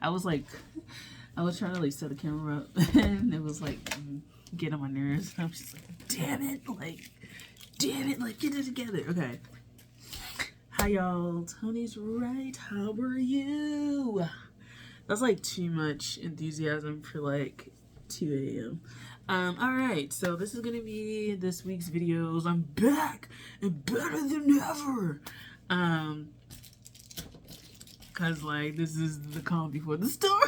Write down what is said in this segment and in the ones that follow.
I was trying to like set the camera up and it was like get on my nerves. I'm just like, damn it, like get it together. Okay. Hi y'all, Tony's right. How are you? That's like too much enthusiasm for like 2 a.m. Alright, so this is gonna be this week's videos. I'm back and better than ever. Cause like this is the calm before the storm.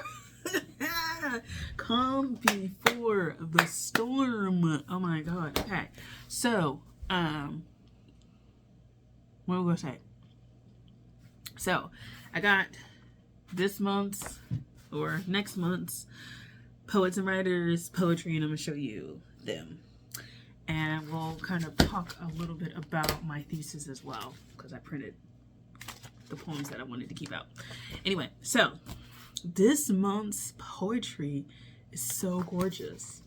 Calm before the storm. Oh my god. Okay. So, what am I gonna say? So, I got this month's or next month's Poets and Writers poetry, and I'm gonna show you them. And we'll kind of talk a little bit about my thesis as well, because I printed the poems that I wanted to keep out. Anyway, so this month's poetry is so gorgeous.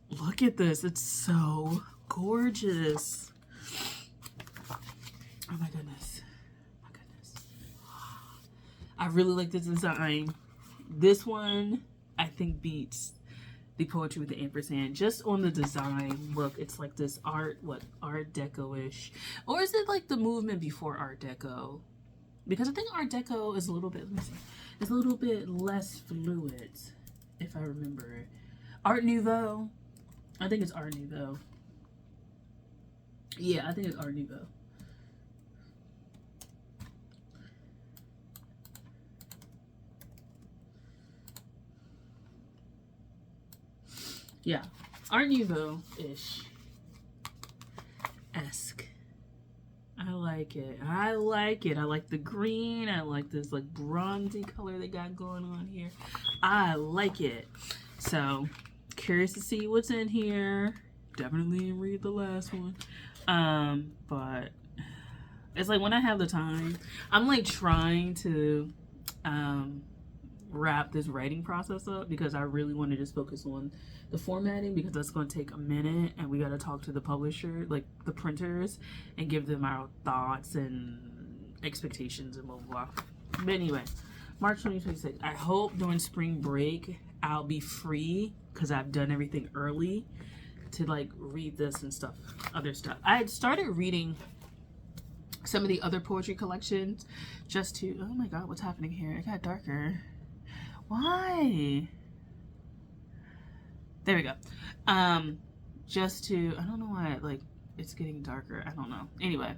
Look at this. It's so gorgeous. Oh my goodness. My goodness. I really like this design. This one, I think, beats the poetry with the ampersand. Just on the design, look, it's like this art Deco-ish. Or is it like the movement before Art Deco? Because I think Art Deco is a little bit, let me see, it's a little bit less fluid, if I remember. Art Nouveau. I think it's Art Nouveau. Yeah, I think it's Art Nouveau. Yeah, Art Nouveau-ish. Esque. I like it. I like it. I like the green. I like this like bronzy color they got going on here. I like it. So, curious to see what's in here. Definitely read the last one. But it's like when I have the time, I'm like trying to wrap this writing process up because I really want to just focus on the formatting, because that's going to take a minute and we got to talk to the publisher, like the printers, and give them our thoughts and expectations and blah blah blah. But anyway, March 2026. I hope during spring break I'll be free because I've done everything early to like read this and stuff, other stuff. I had started reading some of the other poetry collections just to, oh my god, what's happening here? It got darker. Why? There we go. Just to, I don't know why, like, it's getting darker. I don't know. Anyway,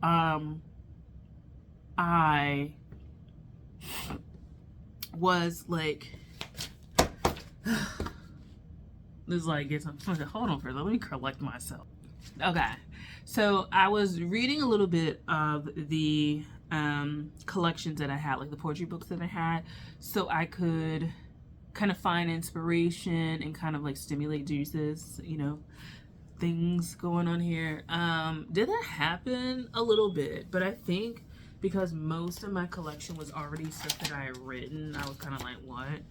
I was like, this like gets, hold on for, let me collect myself. Okay, so I was reading a little bit of the collections that I had, like the poetry books that I had, so I could kind of find inspiration and kind of like stimulate juices, you know, things going on here. Did that happen? A little bit, but I think because most of my collection was already stuff that I had written, I was kind of like, what?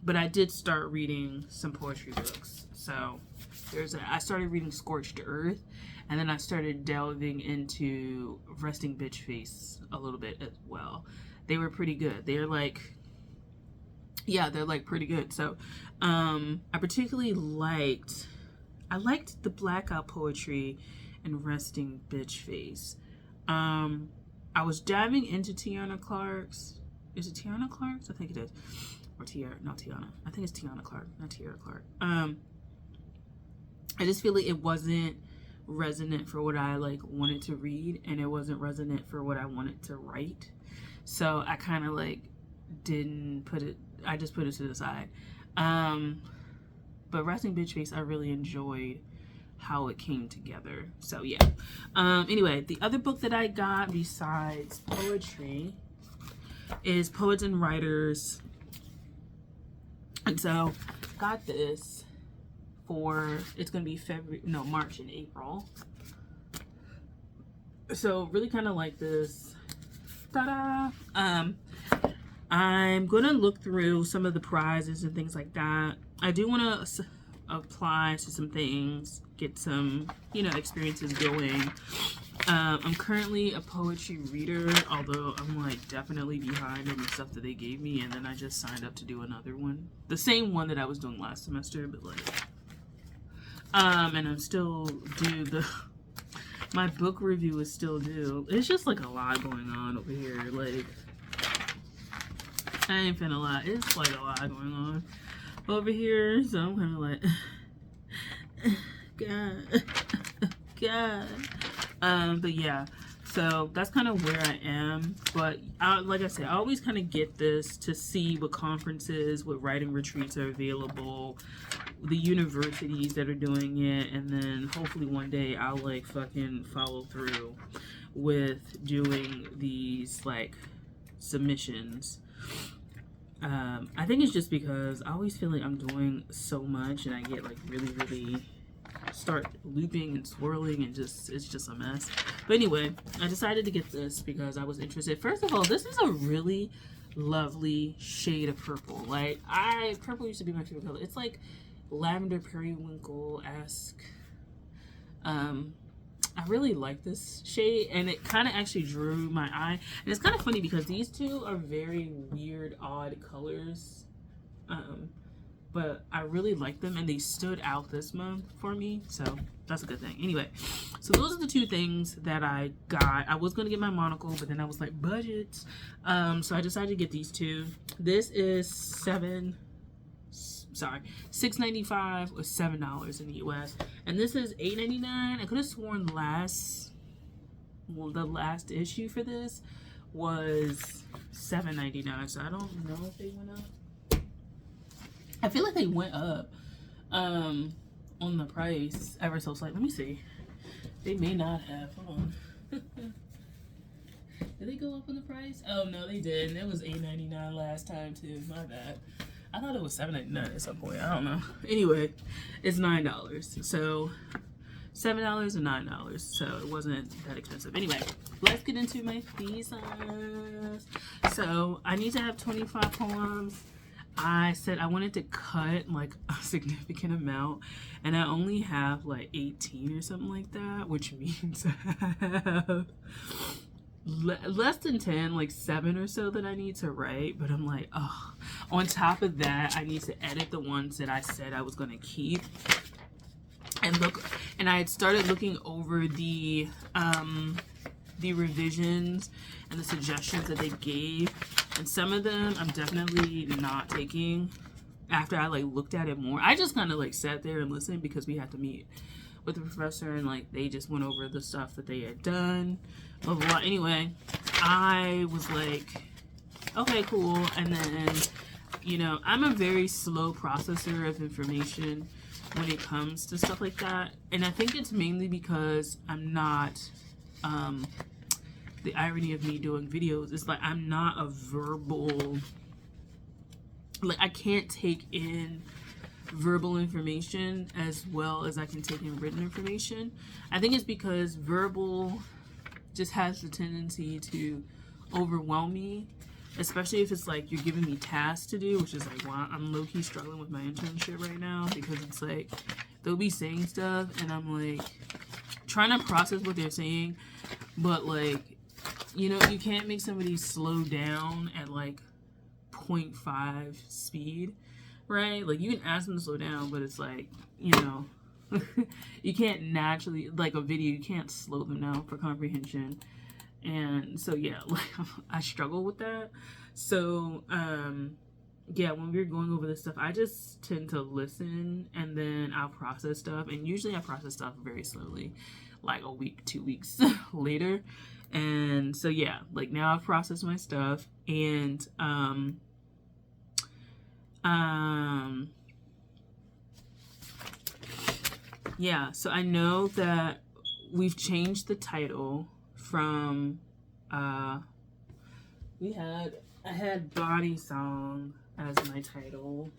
But I did start reading some poetry books. So I started reading Scorched Earth, and then I started delving into Resting Bitch Face a little bit as well. They were pretty good. They're like, yeah, they're like pretty good. So I particularly liked the blackout poetry and Resting Bitch Face. I was diving into Tiana Clark's. Is it Tiana Clark's? I think it is. Or Tiara, not Tiana. I think it's Tiana Clark, not Tiara Clark. I just feel like it wasn't resonant for what I like wanted to read, and it wasn't resonant for what I wanted to write. So I kind of like didn't put it, I just put it to the side. But Resting Bitch Face, I really enjoyed how it came together. So yeah. Anyway, the other book that I got besides poetry is Poets and Writers. And so got this for, it's gonna be March and April. So really kind of like this. Ta-da! I'm gonna look through some of the prizes and things like that. I do want to apply to some things, get some, experiences going. I'm currently a poetry reader, although I'm like definitely behind in the stuff that they gave me, and then I just signed up to do another one. The same one that I was doing last semester, but like and I'm still due my book review is still due. It's just like a lot going on over here. Like I ain't finna lie, it's like a lot going on over here, so I'm kind of like God. But yeah, so that's kind of where I am. But like I said, I always kind of get this to see what conferences, what writing retreats are available, the universities that are doing it, and then hopefully one day I'll like fucking follow through with doing these like submissions. I think it's just because I always feel like I'm doing so much and I get like really start looping and swirling and it's just a mess. But anyway, I decided to get this because I was interested. First of all, this is a really lovely shade of purple. Like purple used to be my favorite color. It's like lavender periwinkle-esque. I really like this shade, and it kind of actually drew my eye. And it's kind of funny because these two are very weird, odd colors. But I really like them, and they stood out this month for me, so that's a good thing. Anyway, so those are the two things that I got. I was going to get my monocle, but then I was like, budgets. So I decided to get these two. This is $6.95 or $7 in the US, and this is $8.99. I could have sworn the last issue for this was $7.99, so I don't know if they went up. I feel like they went up on the price ever so slightly. Let me see. They may not have. Hold on. Did they go up on the price? Oh no, they didn't. It was $8.99 last time too. My bad. I thought it was $7.99 at some point. I don't know. Anyway, it's $9. So $7 and $9. So it wasn't that expensive. Anyway, let's get into my thesis. So I need to have 25 poems. I said I wanted to cut like a significant amount, and I only have like 18 or something like that, which means I have less than 10, like 7 or so that I need to write. But I'm like, oh, on top of that, I need to edit the ones that I said I was going to keep. And look, and I had started looking over the revisions and the suggestions that they gave, and some of them I'm definitely not taking after I like looked at it more. I just kind of like sat there and listened because we had to meet with the professor, and like they just went over the stuff that they had done, blah blah blah. Anyway, I was like, okay, cool. And then, you know, I'm a very slow processor of information when it comes to stuff like that, and I think it's mainly because I'm not the irony of me doing videos is like I'm not a verbal, like I can't take in verbal information as well as I can take in written information. I think it's because verbal just has the tendency to overwhelm me, especially if it's like you're giving me tasks to do, which is like why I'm low-key struggling with my internship right now, because it's like they'll be saying stuff and I'm like trying to process what they're saying, but like, you know, you can't make somebody slow down at like 0.5 speed, right? Like you can ask them to slow down, but it's like, you know, you can't naturally, like a video, you can't slow them down for comprehension. And so yeah, like I struggle with that. So yeah, when we're going over this stuff, I just tend to listen and then I'll process stuff, and usually I process stuff very slowly, like a week, 2 weeks later. And so yeah, like now I've processed my stuff, and yeah, so I know that we've changed the title from I had Body Song as my title,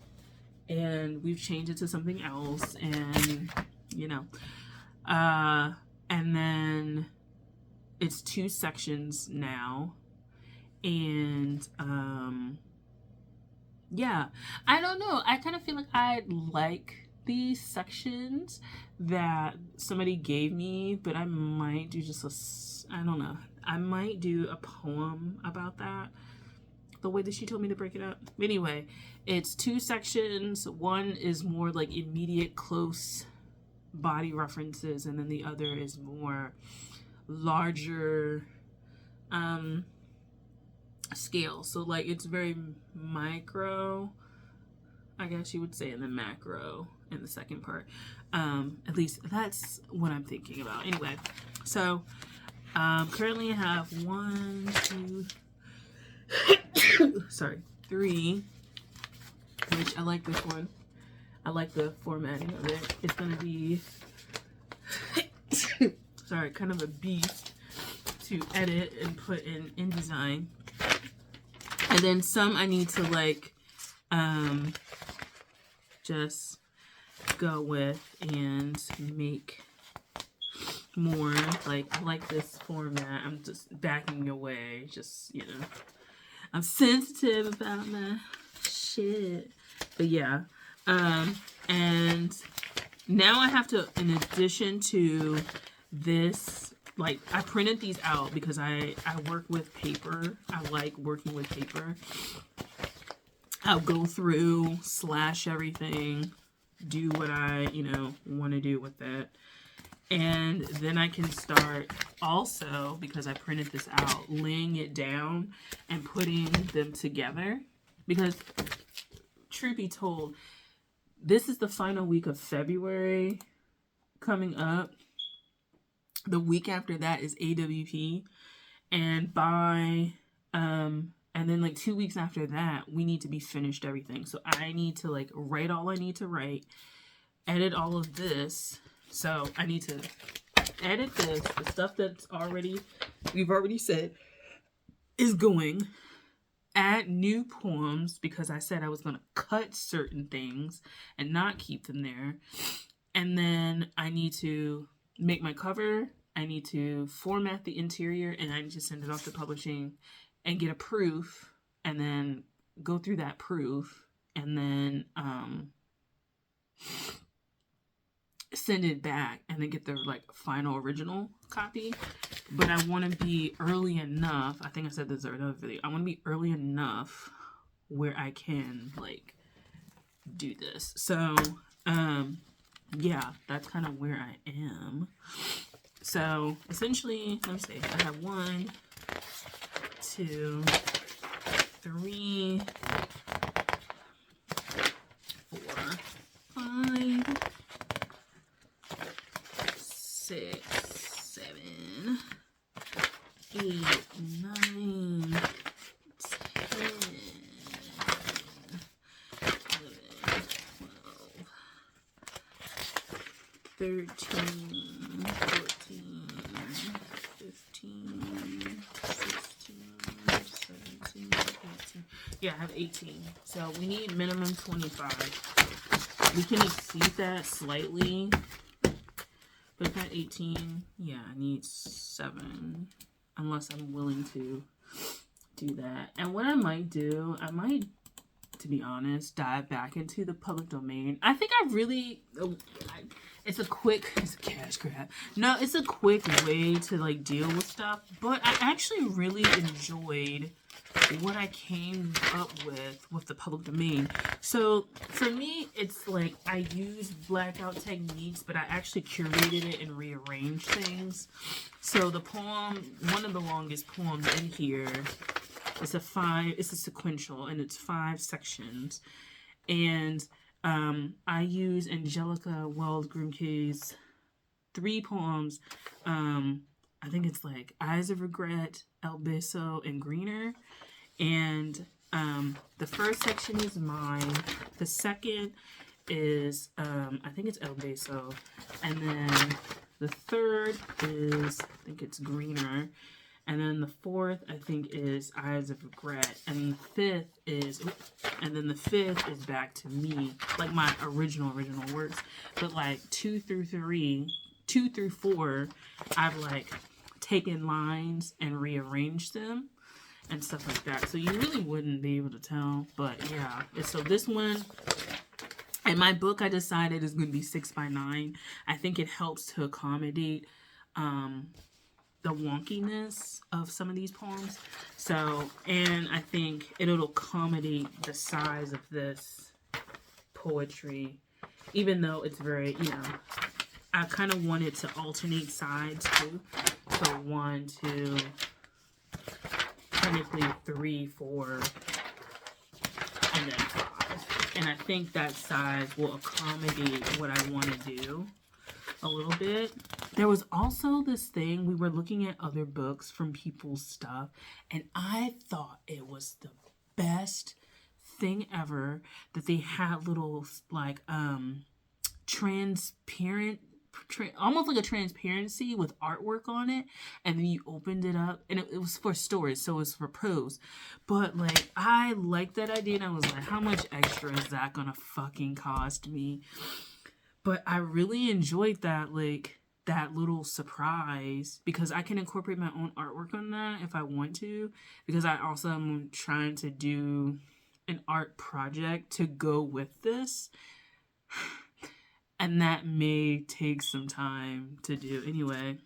and we've changed it to something else, and you know, and then it's 2 sections now, and yeah, I don't know, I kind of feel like I like these sections that somebody gave me, but I might do just I don't know. I might do a poem about that, the way that she told me to break it up. Anyway, it's 2 sections. One is more like immediate close body references, and then the other is more larger scale. So like it's very micro, I guess you would say, and then macro in the second part. At least that's what I'm thinking about. Anyway, so currently I have 3, which I like this one. I like the formatting of it. It's gonna be kind of a beast to edit and put in InDesign. And then some I need to like just go with and make more like this format. I'm just backing away, just, you know, I'm sensitive about my shit. But yeah, and now I have to, in addition to this, like, I printed these out because I work with paper. I like working with paper. I'll go through, slash everything, do what I, you know, want to do with it. And then I can start also, because I printed this out, laying it down and putting them together. Because, truth be told, this is the final week of February coming up. The week after that is AWP. And by, and then like 2 weeks after that, we need to be finished everything. So I need to like write all I need to write, edit all of this. So I need to edit this, the stuff that's already, we've already said is going, add new poems because I said I was going to cut certain things and not keep them there. And then I need to make my cover. I need to format the interior, and I need to send it off to publishing and get a proof, and then go through that proof, and then send it back, and then get the like final original copy. But I want to be early enough. I think I said this in another video. I want to be early enough where I can like do this. So yeah, that's kind of where I am. So essentially, let me see. I have 1, 2, 3, 4, 5, 6, 7, 8, 9, 10, 11, 12, 13, 14, 15, 16, 17, 18. Yeah, I have 18. So we need minimum 25. We can exceed that slightly. But if I had 18, yeah, I need 7. Unless I'm willing to do that. And what I might do, I might, to be honest, dive back into the public domain. I think I really, it's a cash grab. No, it's a quick way to like deal with stuff. But I actually really enjoyed what I came up with the public domain. So for me, it's like I use blackout techniques, but I actually curated it and rearranged things. So the poem, one of the longest poems in here, it's a sequential, and it's 5 sections. And I use Angelica Wells Grimke's 3 poems. I think it's like Eyes of Regret, El Beso, and Greener. And the first section is mine. The second is, I think it's El Beso. And then the third is, I think it's Greener. And then the fourth, I think, is Eyes of Regret. And the fifth is, is back to me, like my original works. But like 2 through 4, I've like taken lines and rearranged them and stuff like that. So you really wouldn't be able to tell. But yeah, so this one, And my book, I decided, is going to be 6 by 9. I think it helps to accommodate the wonkiness of some of these poems. So, and I think it'll accommodate the size of this poetry, even though it's very, I kind of wanted to alternate sides too. So 1, 2, technically 3, 4, and then 5. And I think that size will accommodate what I want to do a little bit. There was also this thing, we were looking at other books from people's stuff, and I thought it was the best thing ever that they had little like transparent, almost like a transparency with artwork on it, and then you opened it up, and it was for storage, so it's for prose. But like, I liked that idea, and I was like, how much extra is that gonna fucking cost me? But I really enjoyed that, like, that little surprise, because I can incorporate my own artwork on that if I want to, because I also am trying to do an art project to go with this, and that may take some time to do anyway.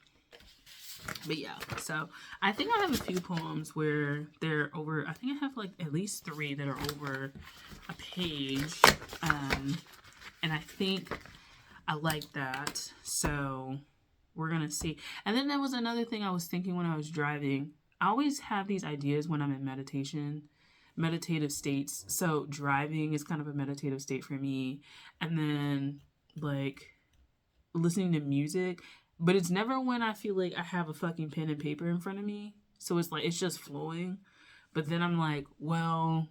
But yeah, so I think I have a few poems where they're over, I think I have like at least 3 that are over a page, and I think I like that, so we're gonna see. And then there was another thing I was thinking when I was driving. I always have these ideas when I'm in meditative states. So driving is kind of a meditative state for me. And then like listening to music, but it's never when I feel like I have a fucking pen and paper in front of me. So it's like, it's just flowing. But then I'm like, well,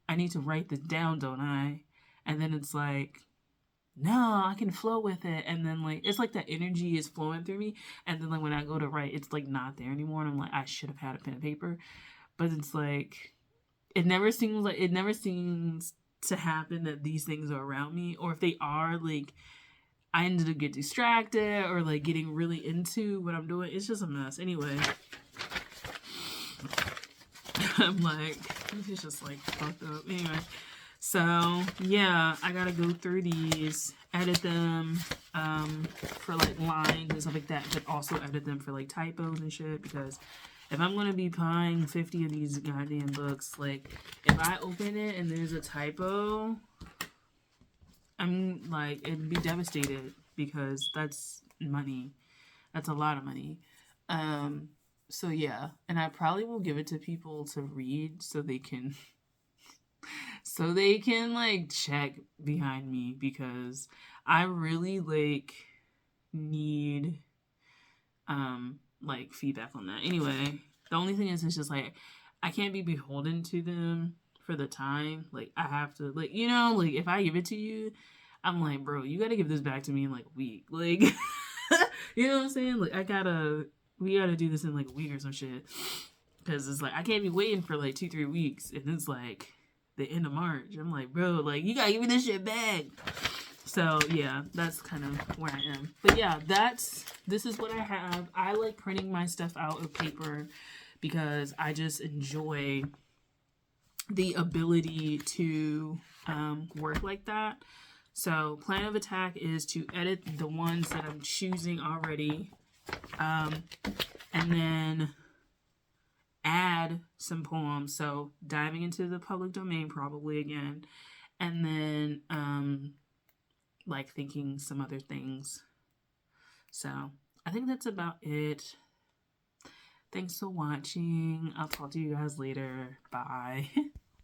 I need to write this down, don't I? And then it's like, no, I can flow with it. And then like, it's like that energy is flowing through me. And then like when I go to write, it's like not there anymore. And I'm like, I should have had a pen and paper. But it's like, it never seems to happen that these things are around me. Or if they are, like, I ended up getting distracted or like getting really into what I'm doing. It's just a mess. Anyway, I'm like, it's just like fucked up. Anyway. So, yeah, I gotta go through these, edit them for, like, lines and stuff like that, but also edit them for, like, typos and shit, because if I'm gonna be buying 50 of these goddamn books, like, if I open it and there's a typo, I'm, like, it'd be devastated, because that's money. That's a lot of money. So, yeah, and I probably will give it to people to read so they can... like check behind me, because I really like need like feedback on that. Anyway, the only thing is, it's just like I can't be beholden to them for the time. Like I have to, like, like if I give it to you, I'm like, bro, you gotta give this back to me in like a week. Like you know what I'm saying? Like we gotta do this in like a week or some shit. Cause it's like I can't be waiting for like 2-3 weeks, and it's like the end of March. I'm like, bro, like you gotta give me this shit back. So yeah, that's kind of where I am. But yeah, this is what I have. I like printing my stuff out of paper because I just enjoy the ability to work like that. So plan of attack is to edit the ones that I'm choosing already, and then add some poems. So diving into the public domain probably again, and then like thinking some other things. So I think that's about it. Thanks for watching. I'll talk to you guys later. Bye.